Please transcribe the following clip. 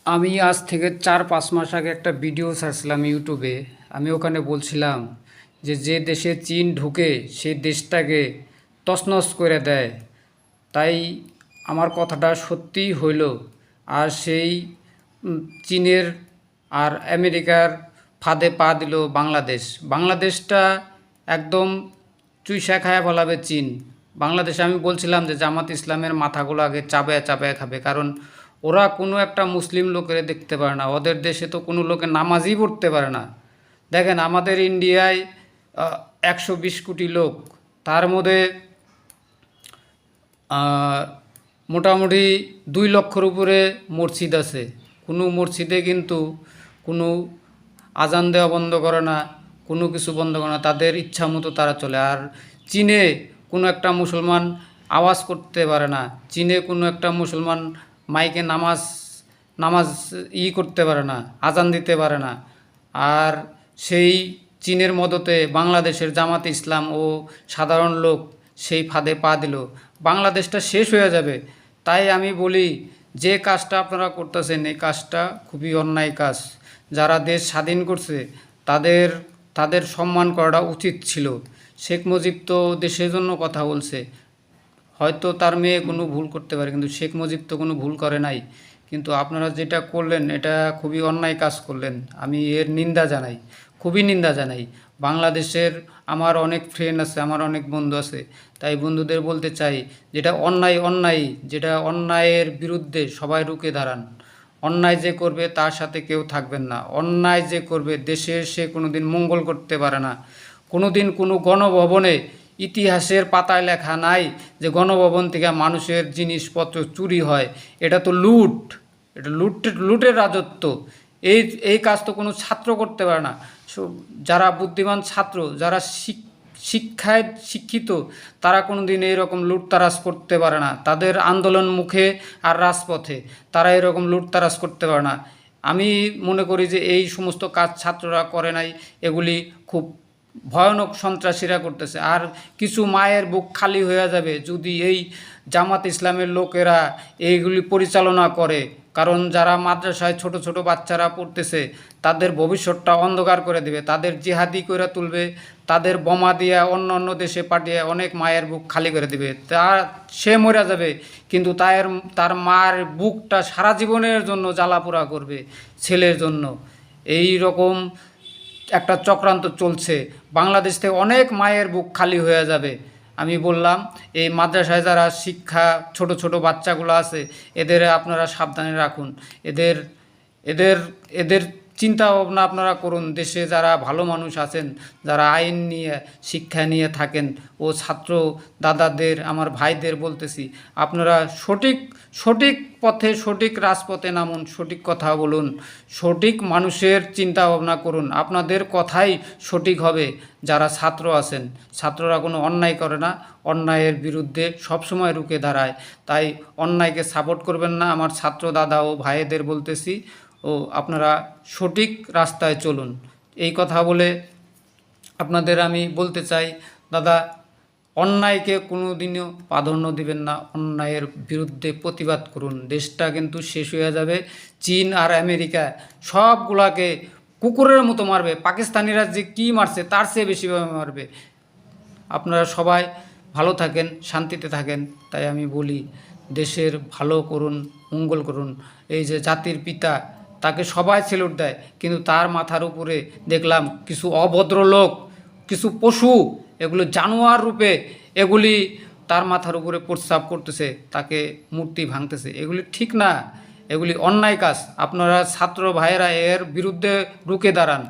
আমি আজ থেকে 4-5 মাস আগে একটা ভিডিও ছাড়ছিলাম ইউটিউবে। আমি ওখানে বলছিলাম যে যে দেশে চীন ঢুকে সেই দেশটাকে তছনছ করে দেয়। তাই আমার কথাটা সত্যিই হইল। আর সেই চীনের আর আমেরিকার ফাঁদে পা দিল বাংলাদেশ। বাংলাদেশটা একদম চুইসা খায়া ফেলাবে চীন। বাংলাদেশে আমি বলছিলাম যে জামাত ইসলামের মাথাগুলো আগে চাবায়া চাবায়া খাবে, কারণ ওরা কোনো একটা মুসলিম লোকের দেখতে পারে না। ওদের দেশে তো কোনো লোকে নামাজই পড়তে পারে না। দেখেন আমাদের ইন্ডিয়ায় 120 কোটি লোক, তার মধ্যে মোটামুটি 2 লক্ষর উপরে মসজিদ আছে। কোনো মসজিদে কিন্তু কোনো আজান দেওয়া বন্ধ করে না, কোনো কিছু বন্ধ করে না, তাদের ইচ্ছা মতো তারা চলে। আর চীনে কোনো একটা মুসলমান আওয়াজ করতে পারে না, চীনে কোনো একটা মুসলমান মাইকে নামাজ নামাজ করতে পারে না, আজান দিতে পারে না। আর সেই চীনের মদতে বাংলাদেশের জামাতে ইসলাম ও সাধারণ লোক সেই ফাঁদে পা দিল। বাংলাদেশটা শেষ হয়ে যাবে। তাই আমি বলি, যে কাজটা আপনারা করতেছেন এই কাজটা খুবই অন্যায় কাজ। যারা দেশ স্বাধীন করছে তাদের তাদের সম্মান করাটা উচিত ছিল। শেখ মুজিব তো দেশের জন্য কথা বলছে। হয়তো তার মেয়ে কোনো ভুল করতে পারে, কিন্তু শেখ মুজিব তো কোনো ভুল করে নাই। কিন্তু আপনারা যেটা করলেন এটা খুবই অন্যায় কাজ করলেন। আমি এর নিন্দা জানাই, খুবই নিন্দা জানাই। বাংলাদেশের আমার অনেক ফ্রেন্ড আছে, আমার অনেক বন্ধু আছে। তাই বন্ধুদের বলতে চাই, যেটা অন্যায় অন্যায়, যেটা অন্যায়ের বিরুদ্ধে সবাই রুখে দাঁড়ান। অন্যায় যে করবে তার সাথে কেউ থাকবেন না। অন্যায় যে করবে দেশের সে কোনো দিন মঙ্গল করতে পারে না। কোনো দিন কোনো গণভবনে ইতিহাসের পাতায় লেখা নাই যে গণভবন থেকে মানুষের জিনিসপত্র চুরি হয়। এটা তো লুট, এটা লুটের রাজত্ব। এই এই কাজ তো কোনো ছাত্র করতে পারে না। যারা বুদ্ধিমান ছাত্র, যারা শিক্ষায় শিক্ষিত, তারা কোনো দিন এইরকম লুটতারাজ করতে পারে না। তাদের আন্দোলন মুখে আর রাজপথে তারা এরকম লুটতারাজ করতে পারে না। আমি মনে করি যে এই সমস্ত কাজ ছাত্ররা করে নাই, এগুলি খুব ভয়ানক সন্ত্রাসীরা করতেছে। আর কিছু মায়ের বুক খালি হয়ে যাবে যদি এই জামাত ইসলামের লোকেরা এইগুলি পরিচালনা করে। কারণ যারা মাদ্রাসায় ছোট ছোট বাচ্চারা পড়তেছে তাদের ভবিষ্যৎটা অন্ধকার করে দেবে, তাদের জিহাদি করে তুলবে, তাদের বোমা দিয়ে অন্য অন্য দেশে পাঠিয়ে অনেক মায়ের বুক খালি করে দেবে। সে মরে যাবে, কিন্তু তার মায়ের বুকটা সারা জীবনের জন্য জ্বালাপোড়া করবে ছেলের জন্য। এই রকম একটা চক্রান্ত চলছে। বাংলাদেশ থেকে অনেক মায়ের বুক খালি হয়ে যাবে। আমি বললাম, এই মাদ্রাসায় যারা শিক্ষা ছোট ছোট বাচ্চাগুলো আছে এদের আপনারা সাবধানে রাখুন। এদের এদের এদের চিন্তা ভাবনা আপনারা করুন। দেশে যারা ভালো মানুষ আছেন, যারা আইন নিয়ে শিক্ষা নিয়ে থাকেন, ও ছাত্র দাদাদের, আমার ভাইদের বলতেছি, আপনারা সঠিক সঠিক পথে সঠিক রাজপথে নামুন, সঠিক কথা বলুন, সঠিক মানুষের চিন্তা ভাবনা করুন। আপনাদের কথাই সঠিক হবে। যারা ছাত্র আছেন, ছাত্ররা কোনো অন্যায় করে না, অন্যায়ের বিরুদ্ধে সবসময় রুখে দাঁড়ায়। তাই অন্যায়কে সাপোর্ট করবেন না। আমার ছাত্র দাদা ও ভাইদের বলতেছি, ও আপনারা সঠিক রাস্তায় চলুন। এই কথা বলে আপনাদের আমি বলতে চাই, দাদা, অন্যায়কে কোনো দিনও প্রাধান্য দিবেন না, অন্যায়ের বিরুদ্ধে প্রতিবাদ করুন। দেশটা কিন্তু শেষ হয়ে যাবে। চীন আর আমেরিকা সবগুলাকে কুকুরের মতো মারবে। পাকিস্তানিরা যে কী মারছে তার চেয়ে বেশিভাবে মারবে। আপনারা সবাই ভালো থাকেন, শান্তিতে থাকেন। তাই আমি বলি, দেশের ভালো করুন, মঙ্গল করুন। এই যে জাতির পিতা, তাকে সবাই সেলুট দেয়, কিন্তু তার মাথার উপরে দেখলাম কিছু অভদ্র লোক, কিছু পশু, এগুলো জানোয়ার রূপে এগুলি তার মাথার উপরে প্রস্রাব করতেছে, তাকে মূর্তি ভাঙতেছে। এগুলি ঠিক না, এগুলি অন্যায় কাজ। আপনারা ছাত্র ভাইয়েরা এর বিরুদ্ধে রুখে দাঁড়ান।